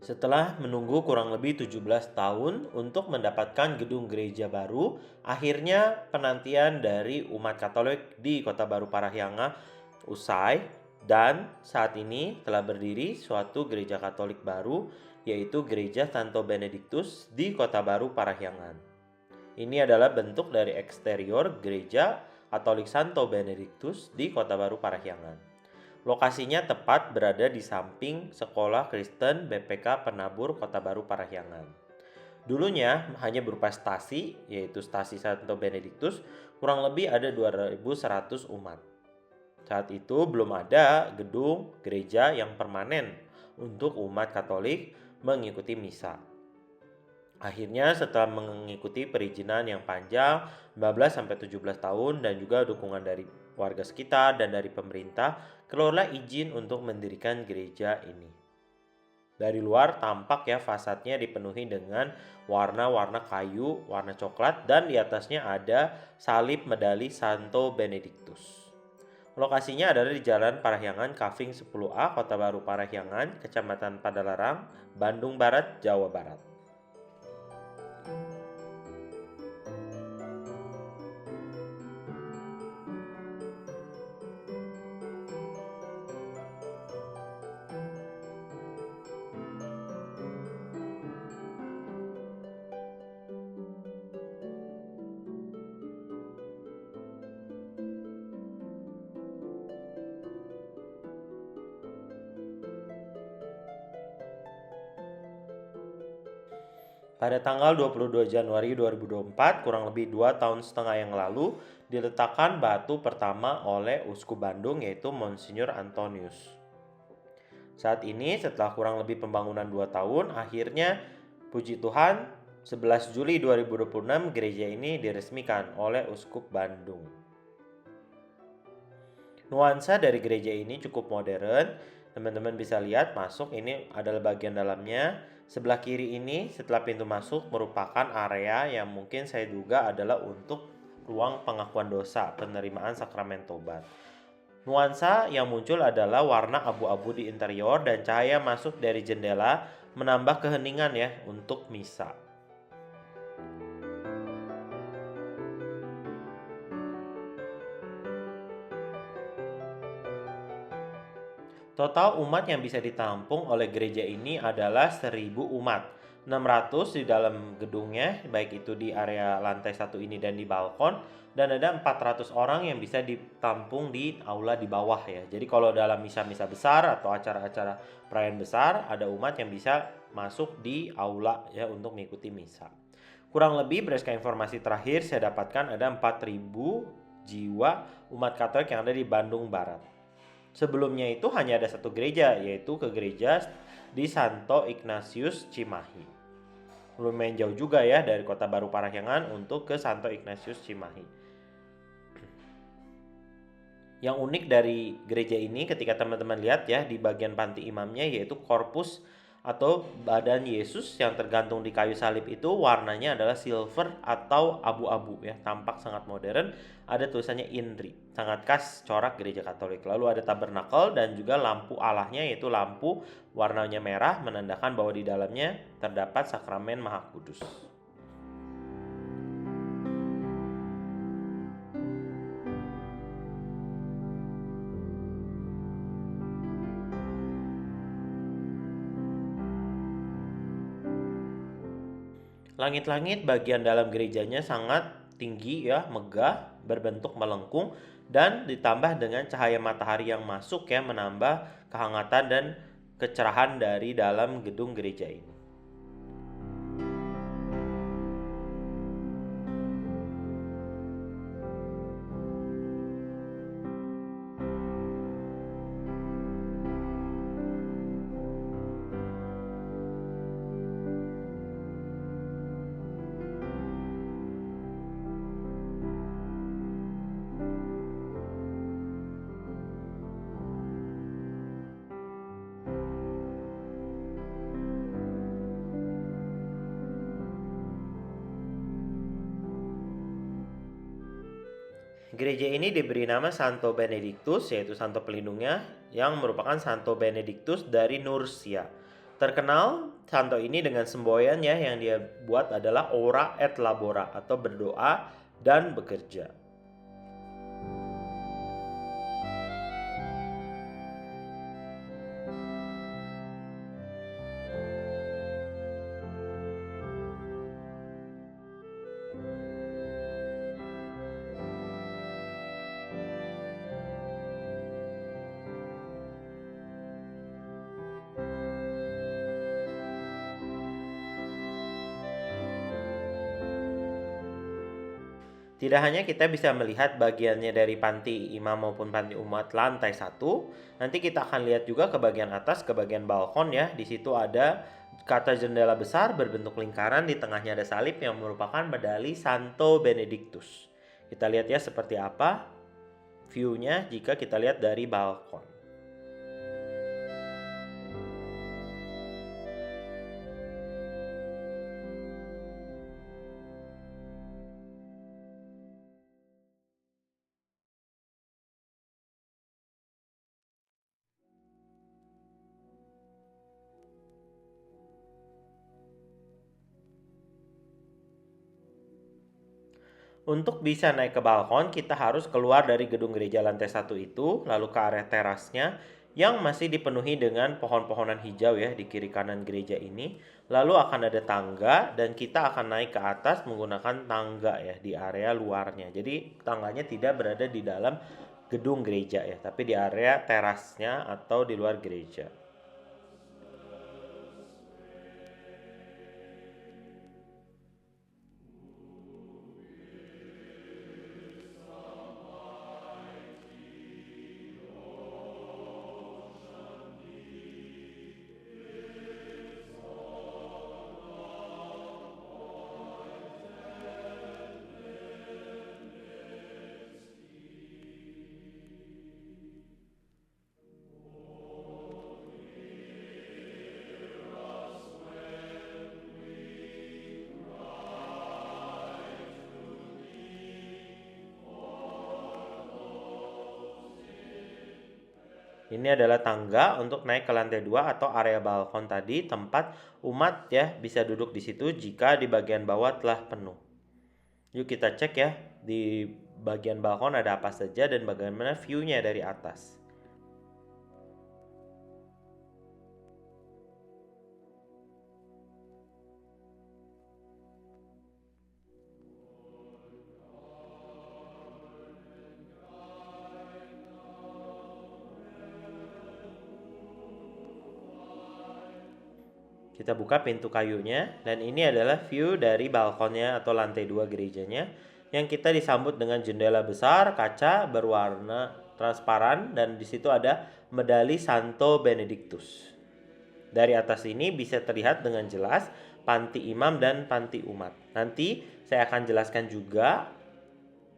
Setelah menunggu kurang lebih 17 tahun untuk mendapatkan gedung gereja baru, akhirnya penantian dari umat Katolik di Kota Baru Parahyangan usai dan saat ini telah berdiri suatu gereja Katolik baru, yaitu Gereja Santo Benediktus di Kota Baru Parahyangan. Ini adalah bentuk dari eksterior Gereja Katolik Santo Benediktus di Kota Baru Parahyangan. Lokasinya tepat berada di samping Sekolah Kristen BPK Penabur Kota Baru Parahyangan. Dulunya hanya berupa stasi, yaitu Stasi Santo Benediktus, kurang lebih ada 2.100 umat. Saat itu belum ada gedung gereja yang permanen untuk umat Katolik mengikuti misa. Akhirnya setelah mengikuti perizinan yang panjang 15-17 tahun dan juga dukungan dari warga sekitar dan dari pemerintah, keluarlah izin untuk mendirikan gereja ini. Dari luar tampak ya fasadnya dipenuhi dengan warna-warna kayu, warna coklat, dan di atasnya ada salib medali Santo Benediktus. Lokasinya adalah di Jalan Parahyangan Kaving 10A, Kota Baru Parahyangan, Kecamatan Padalarang, Bandung Barat, Jawa Barat. Pada tanggal 22 Januari 2024, kurang lebih 2,5 tahun yang lalu, diletakkan batu pertama oleh Uskup Bandung yaitu Monsinyur Antonius. Saat ini setelah kurang lebih pembangunan 2 tahun, akhirnya puji Tuhan 11 Juli 2026 gereja ini diresmikan oleh Uskup Bandung. Nuansa dari gereja ini cukup modern. Teman-teman bisa lihat masuk, ini adalah bagian dalamnya. Sebelah kiri ini setelah pintu masuk merupakan area yang mungkin saya duga adalah untuk ruang pengakuan dosa, penerimaan sakramen tobat. Nuansa yang muncul adalah warna abu-abu di interior dan cahaya masuk dari jendela menambah keheningan ya untuk misa. Total umat yang bisa ditampung oleh gereja ini adalah 1.000 umat. 600 di dalam gedungnya, baik itu di area lantai 1 ini dan di balkon, dan ada 400 orang yang bisa ditampung di aula di bawah ya. Jadi kalau dalam misa-misa besar atau acara-acara perayaan besar, ada umat yang bisa masuk di aula ya untuk mengikuti misa. Kurang lebih berdasarkan informasi terakhir saya dapatkan ada 4.000 jiwa umat Katolik yang ada di Bandung Barat. Sebelumnya itu hanya ada satu gereja, yaitu ke gereja di Santo Ignatius Cimahi. Lumayan jauh juga ya dari Kota Baru Parahyangan untuk ke Santo Ignatius Cimahi. Yang unik dari gereja ini ketika teman-teman lihat ya di bagian panti imamnya yaitu korpus atau badan Yesus yang tergantung di kayu salib itu warnanya adalah silver atau abu-abu ya, tampak sangat modern. Ada tulisannya INRI, sangat khas corak gereja Katolik. Lalu ada tabernakel dan juga lampu Allahnya yaitu lampu warnanya merah menandakan bahwa di dalamnya terdapat sakramen Maha Kudus. Langit-langit bagian dalam gerejanya sangat tinggi ya, megah, berbentuk melengkung dan ditambah dengan cahaya matahari yang masuk ya menambah kehangatan dan kecerahan dari dalam gedung gereja ini. Gereja ini diberi nama Santo Benediktus, yaitu santo pelindungnya, yang merupakan Santo Benediktus dari Nursia. Terkenal Santo ini dengan semboyan ya yang dia buat adalah ora et labora atau berdoa dan bekerja. Tidak hanya kita bisa melihat bagiannya dari panti imam maupun panti umat lantai 1, nanti kita akan lihat juga ke bagian atas, ke bagian balkon ya. Di situ ada kata jendela besar berbentuk lingkaran, di tengahnya ada salib yang merupakan medali Santo Benedictus. Kita lihat ya seperti apa view-nya jika kita lihat dari balkon. Untuk bisa naik ke balkon, kita harus keluar dari gedung gereja lantai 1 itu, lalu ke area terasnya yang masih dipenuhi dengan pohon-pohonan hijau ya di kiri kanan gereja ini. Lalu akan ada tangga dan kita akan naik ke atas menggunakan tangga ya di area luarnya. Jadi tangganya tidak berada di dalam gedung gereja ya, tapi di area terasnya atau di luar gereja. Ini adalah tangga untuk naik ke lantai 2 atau area balkon tadi, tempat umat ya bisa duduk di situ jika di bagian bawah telah penuh. Yuk kita cek ya di bagian balkon ada apa saja dan bagaimana view-nya dari atas. Kita buka pintu kayunya dan ini adalah view dari balkonnya atau lantai 2 gerejanya yang kita disambut dengan jendela besar kaca berwarna transparan dan di situ ada medali Santo Benedictus. Dari atas ini bisa terlihat dengan jelas panti imam dan panti umat. Nanti saya akan jelaskan juga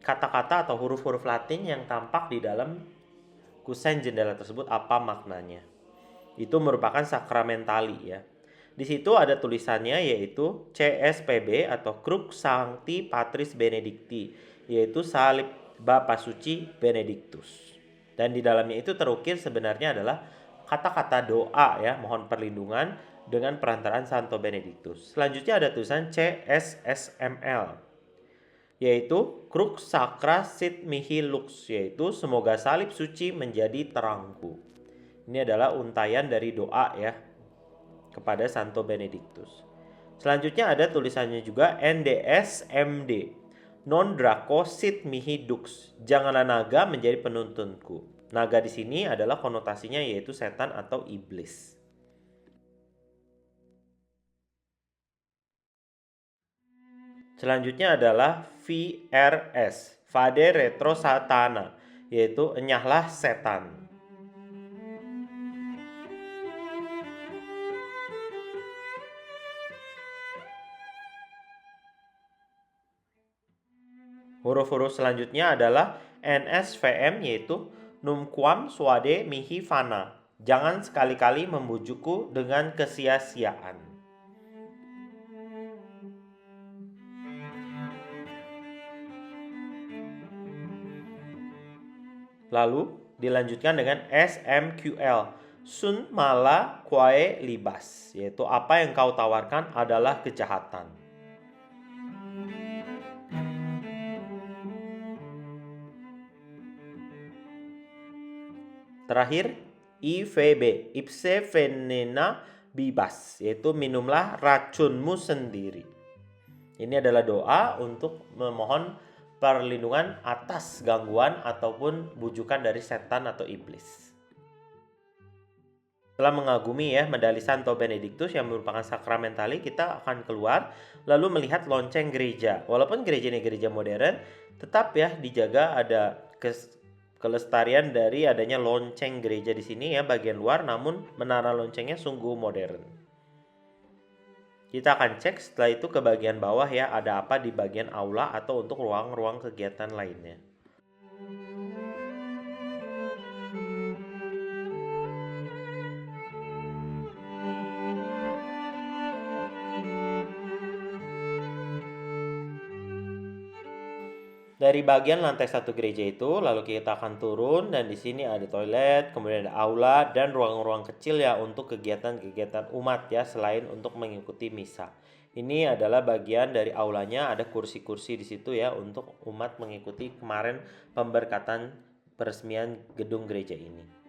kata-kata atau huruf-huruf Latin yang tampak di dalam kusen jendela tersebut apa maknanya. Itu merupakan sakramentali ya. Di situ ada tulisannya yaitu CSPB atau Crux Sancti Patris Benedicti, yaitu salib Bapa Suci Benedictus. Dan di dalamnya itu terukir sebenarnya adalah kata-kata doa ya, mohon perlindungan dengan perantaraan Santo Benedictus. Selanjutnya ada tulisan CSSML, yaitu Crux Sacra Sit Mihi Lux, yaitu semoga salib suci menjadi terangku. Ini adalah untayan dari doa ya kepada Santo Benedictus. Selanjutnya ada tulisannya juga NDSMD, non draco sit mihi dux, janganlah naga menjadi penuntunku. Naga di sini adalah konotasinya yaitu setan atau iblis. Selanjutnya adalah VRS, Vade Retro Satana, yaitu enyahlah setan. Huruf-huruf selanjutnya adalah NSVM yaitu numquam suade mihi fana. Jangan sekali-kali membujukku dengan kesia-siaan. Lalu dilanjutkan dengan SMQL, Sun mala quae libas, yaitu apa yang kau tawarkan adalah kejahatan. Terakhir, IVB, ipse venena bibas, yaitu minumlah racunmu sendiri. Ini adalah doa untuk memohon perlindungan atas gangguan ataupun bujukan dari setan atau iblis. Setelah mengagumi ya medali Santo Benedictus yang merupakan sakramentali, kita akan keluar lalu melihat lonceng gereja. Walaupun gereja ini gereja modern, tetap ya dijaga ada kelestarian dari adanya lonceng gereja di sini ya bagian luar, namun menara loncengnya sungguh modern. Kita akan cek setelah itu ke bagian bawah ya, ada apa di bagian aula atau untuk ruang-ruang kegiatan lainnya. Dari bagian lantai satu gereja itu, lalu kita akan turun dan di sini ada toilet, kemudian ada aula dan ruang-ruang kecil ya untuk kegiatan-kegiatan umat ya selain untuk mengikuti misa. Ini adalah bagian dari aulanya, ada kursi-kursi di situ ya untuk umat mengikuti kemarin pemberkatan peresmian gedung gereja ini.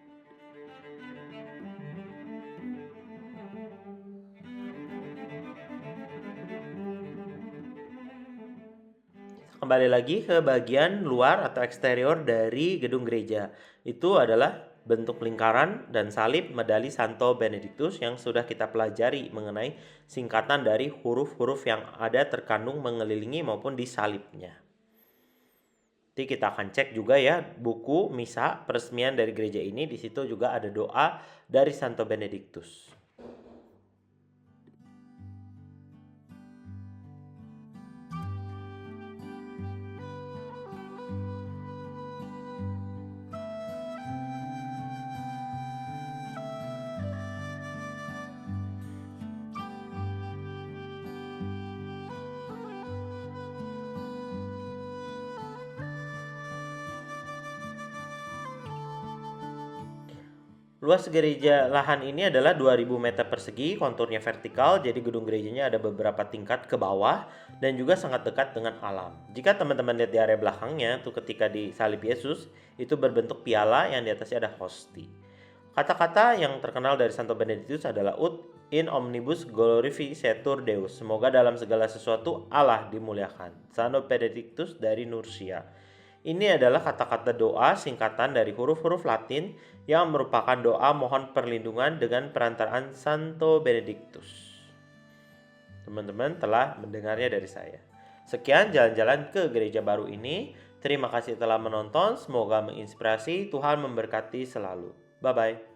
Kembali lagi ke bagian luar atau eksterior dari gedung gereja. Itu adalah bentuk lingkaran dan salib medali Santo Benedictus yang sudah kita pelajari mengenai singkatan dari huruf-huruf yang ada terkandung mengelilingi maupun di salibnya. Nanti kita akan cek juga ya buku misa peresmian dari gereja ini. Di situ juga ada doa dari Santo Benedictus. Luas gereja lahan ini adalah 2000 meter persegi, konturnya vertikal, jadi gedung gerejanya ada beberapa tingkat ke bawah dan juga sangat dekat dengan alam. Jika teman-teman lihat di area belakangnya, tuh ketika di salib Yesus, itu berbentuk piala yang di atasnya ada hosti. Kata-kata yang terkenal dari Santo Benedictus adalah ut in omnibus glorificetur Deus. Semoga dalam segala sesuatu Allah dimuliakan. Santo Benedictus dari Nursia. Ini adalah kata-kata doa singkatan dari huruf-huruf Latin yang merupakan doa mohon perlindungan dengan perantaraan Santo Benedictus. Teman-teman telah mendengarnya dari saya. Sekian jalan-jalan ke gereja baru ini. Terima kasih telah menonton. Semoga menginspirasi. Tuhan memberkati selalu. Bye-bye.